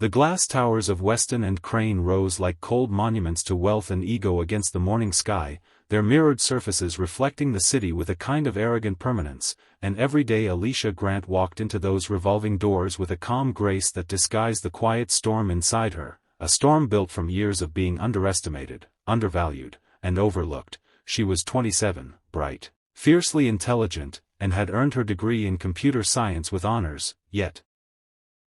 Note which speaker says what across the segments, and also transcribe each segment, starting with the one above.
Speaker 1: The glass towers of Weston and Crane rose like cold monuments to wealth and ego against the morning sky, their mirrored surfaces reflecting the city with a kind of arrogant permanence, and every day Alisha Grant walked into those revolving doors with a calm grace that disguised the quiet storm inside her, a storm built from years of being underestimated, undervalued, and overlooked. She was 27, bright, fiercely intelligent, and had earned her degree in computer science with honors, yet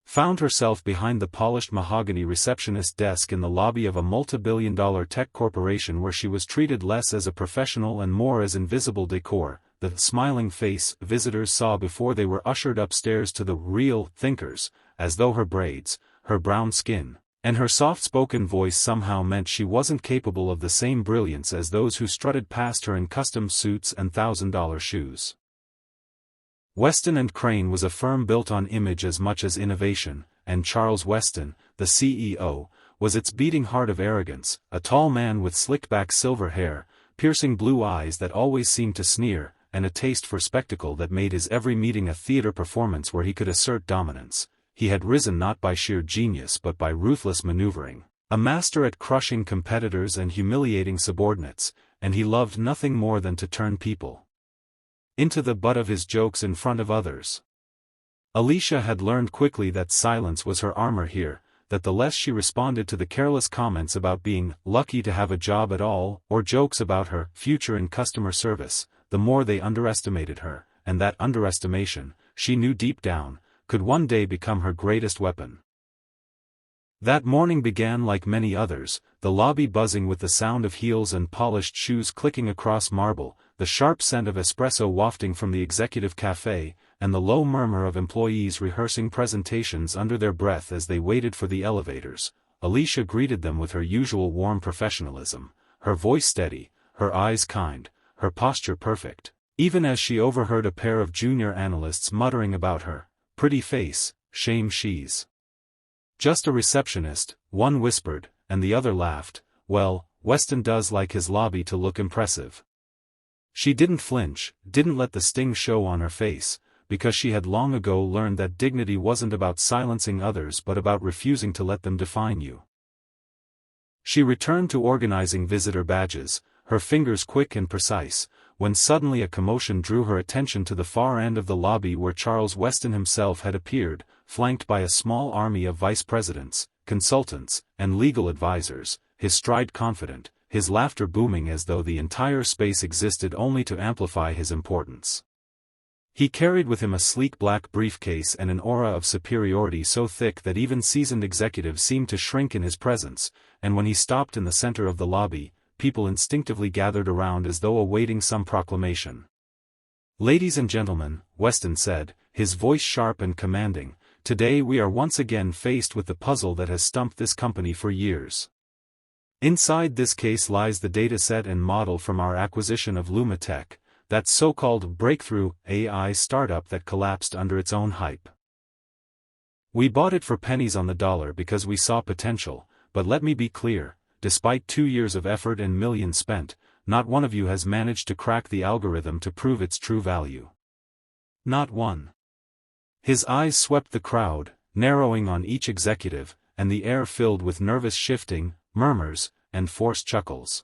Speaker 1: found herself behind the polished mahogany receptionist desk in the lobby of a multi-billion-dollar tech corporation where she was treated less as a professional and more as invisible decor, the smiling face visitors saw before they were ushered upstairs to the real thinkers, as though her braids, her brown skin, and her soft-spoken voice somehow meant she wasn't capable of the same brilliance as those who strutted past her in custom suits and $1,000 shoes. Weston and Crane was a firm built on image as much as innovation, and Charles Weston, the CEO, was its beating heart of arrogance, a tall man with slicked-back silver hair, piercing blue eyes that always seemed to sneer, and a taste for spectacle that made his every meeting a theater performance where he could assert dominance. He had risen not by sheer genius but by ruthless maneuvering, a master at crushing competitors and humiliating subordinates, and he loved nothing more than to turn people into the butt of his jokes in front of others. Alisha had learned quickly that silence was her armor here, that the less she responded to the careless comments about being lucky to have a job at all, or jokes about her future in customer service, the more they underestimated her, and that underestimation, she knew deep down, could one day become her greatest weapon. That morning began like many others, the lobby buzzing with the sound of heels and polished shoes clicking across marble, the sharp scent of espresso wafting from the executive cafe, and the low murmur of employees rehearsing presentations under their breath as they waited for the elevators. Alisha greeted them with her usual warm professionalism, her voice steady, her eyes kind, her posture perfect, even as she overheard a pair of junior analysts muttering about her pretty face, shame she's just a receptionist. One whispered, and the other laughed, well, Weston does like his lobby to look impressive. She didn't flinch, didn't let the sting show on her face, because she had long ago learned that dignity wasn't about silencing others but about refusing to let them define you. She returned to organizing visitor badges, her fingers quick and precise, when suddenly a commotion drew her attention to the far end of the lobby where Charles Weston himself had appeared, flanked by a small army of vice presidents, consultants, and legal advisors, his stride confident, his laughter booming as though the entire space existed only to amplify his importance. He carried with him a sleek black briefcase and an aura of superiority so thick that even seasoned executives seemed to shrink in his presence, and when he stopped in the center of the lobby, people instinctively gathered around as though awaiting some proclamation. "Ladies and gentlemen," Weston said, his voice sharp and commanding, "today we are once again faced with the puzzle that has stumped this company for years. Inside this case lies the dataset and model from our acquisition of Lumatech, that so-called breakthrough AI startup that collapsed under its own hype. We bought it for pennies on the dollar because we saw potential, but let me be clear, despite 2 years of effort and millions spent, not one of you has managed to crack the algorithm to prove its true value. Not one." His eyes swept the crowd, narrowing on each executive, and the air filled with nervous shifting, murmurs, and forced chuckles.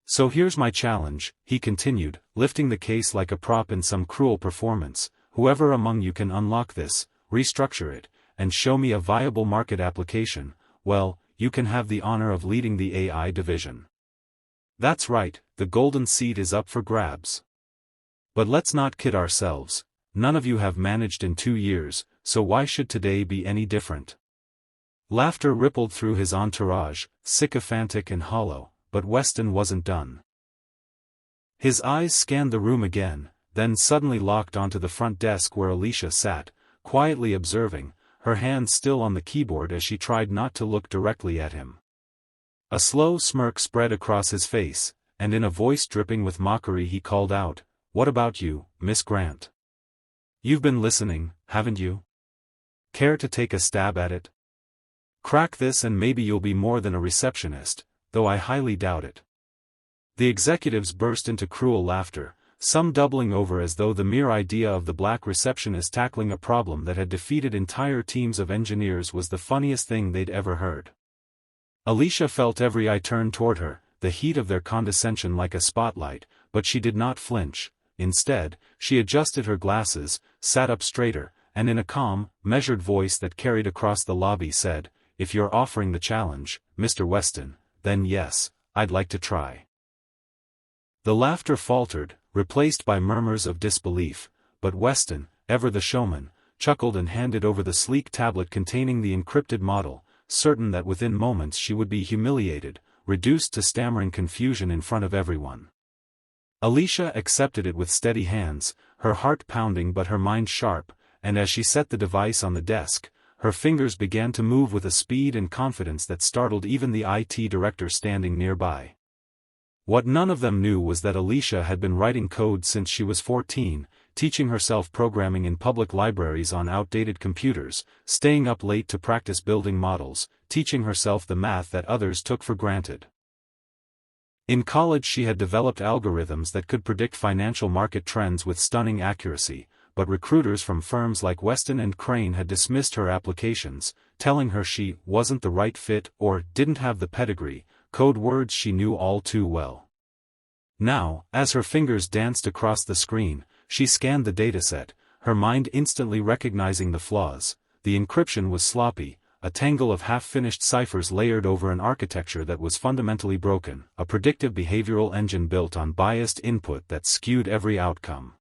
Speaker 1: "So here's my challenge," he continued, lifting the case like a prop in some cruel performance. "Whoever among you can unlock this, restructure it, and show me a viable market application, well, you can have the honor of leading the AI division. That's right, the golden seat is up for grabs. But let's not kid ourselves, none of you have managed in 2 years, so why should today be any different?" Laughter rippled through his entourage, sycophantic and hollow, but Weston wasn't done. His eyes scanned the room again, then suddenly locked onto the front desk where Alisha sat, quietly observing, her hand still on the keyboard as she tried not to look directly at him. A slow smirk spread across his face, and in a voice dripping with mockery he called out, "What about you, Miss Grant? You've been listening, haven't you? Care to take a stab at it? Crack this and maybe you'll be more than a receptionist, though I highly doubt it." The executives burst into cruel laughter, some doubling over as though the mere idea of the black receptionist tackling a problem that had defeated entire teams of engineers was the funniest thing they'd ever heard. Alisha felt every eye turn toward her, the heat of their condescension like a spotlight, but she did not flinch. Instead, she adjusted her glasses, sat up straighter, and in a calm, measured voice that carried across the lobby said, "If you're offering the challenge, Mr. Weston, then yes, I'd like to try." The laughter faltered, replaced by murmurs of disbelief, but Weston, ever the showman, chuckled and handed over the sleek tablet containing the encrypted model, certain that within moments she would be humiliated, reduced to stammering confusion in front of everyone. Alisha accepted it with steady hands, her heart pounding but her mind sharp, and as she set the device on the desk, her fingers began to move with a speed and confidence that startled even the IT director standing nearby. What none of them knew was that Alisha had been writing code since she was 14, teaching herself programming in public libraries on outdated computers, staying up late to practice building models, teaching herself the math that others took for granted. In college she had developed algorithms that could predict financial market trends with stunning accuracy, but recruiters from firms like Weston Crane had dismissed her applications, telling her she wasn't the right fit or didn't have the pedigree, code words she knew all too well. Now, as her fingers danced across the screen, she scanned the dataset, her mind instantly recognizing the flaws. The encryption was sloppy, a tangle of half-finished ciphers layered over an architecture that was fundamentally broken, a predictive behavioral engine built on biased input that skewed every outcome.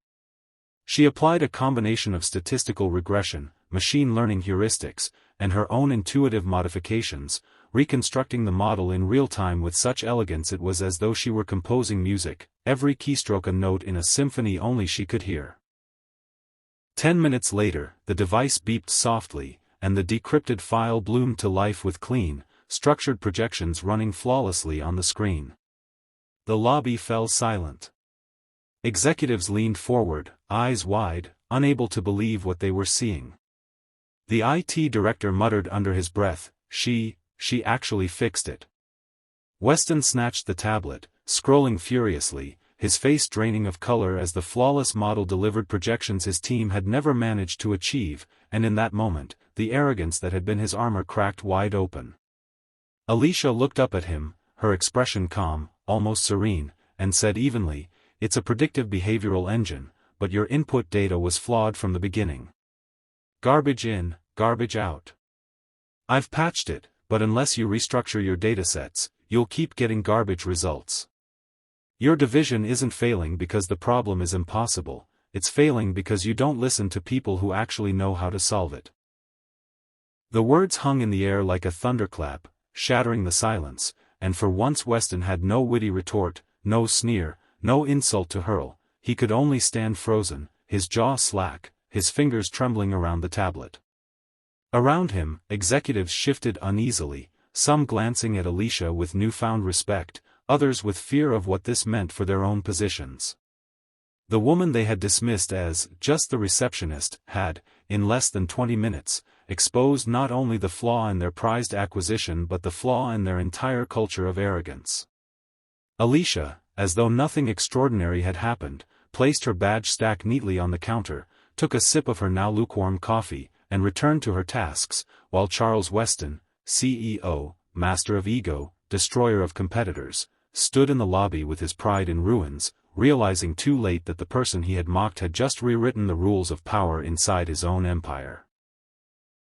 Speaker 1: She applied a combination of statistical regression, machine learning heuristics, and her own intuitive modifications, reconstructing the model in real time with such elegance it was as though she were composing music, every keystroke a note in a symphony only she could hear. 10 minutes later, the device beeped softly, and the decrypted file bloomed to life with clean, structured projections running flawlessly on the screen. The lobby fell silent. Executives leaned forward, eyes wide, unable to believe what they were seeing. The IT director muttered under his breath, She actually fixed it." Weston snatched the tablet, scrolling furiously, his face draining of color as the flawless model delivered projections his team had never managed to achieve, and in that moment, the arrogance that had been his armor cracked wide open. Alisha looked up at him, her expression calm, almost serene, and said evenly, "It's a predictive behavioral engine, but your input data was flawed from the beginning. Garbage in, garbage out. I've patched it, but unless you restructure your datasets, you'll keep getting garbage results. Your division isn't failing because the problem is impossible, it's failing because you don't listen to people who actually know how to solve it." The words hung in the air like a thunderclap, shattering the silence, and for once Weston had no witty retort, no sneer, no insult to hurl. He could only stand frozen, his jaw slack, his fingers trembling around the tablet. Around him, executives shifted uneasily, some glancing at Alisha with newfound respect, others with fear of what this meant for their own positions. The woman they had dismissed as just the receptionist had, in less than 20 minutes, exposed not only the flaw in their prized acquisition but the flaw in their entire culture of arrogance. Alisha, as though nothing extraordinary had happened, placed her badge stack neatly on the counter, took a sip of her now lukewarm coffee, and returned to her tasks, while Charles Weston, CEO, master of ego, destroyer of competitors, stood in the lobby with his pride in ruins, realizing too late that the person he had mocked had just rewritten the rules of power inside his own empire.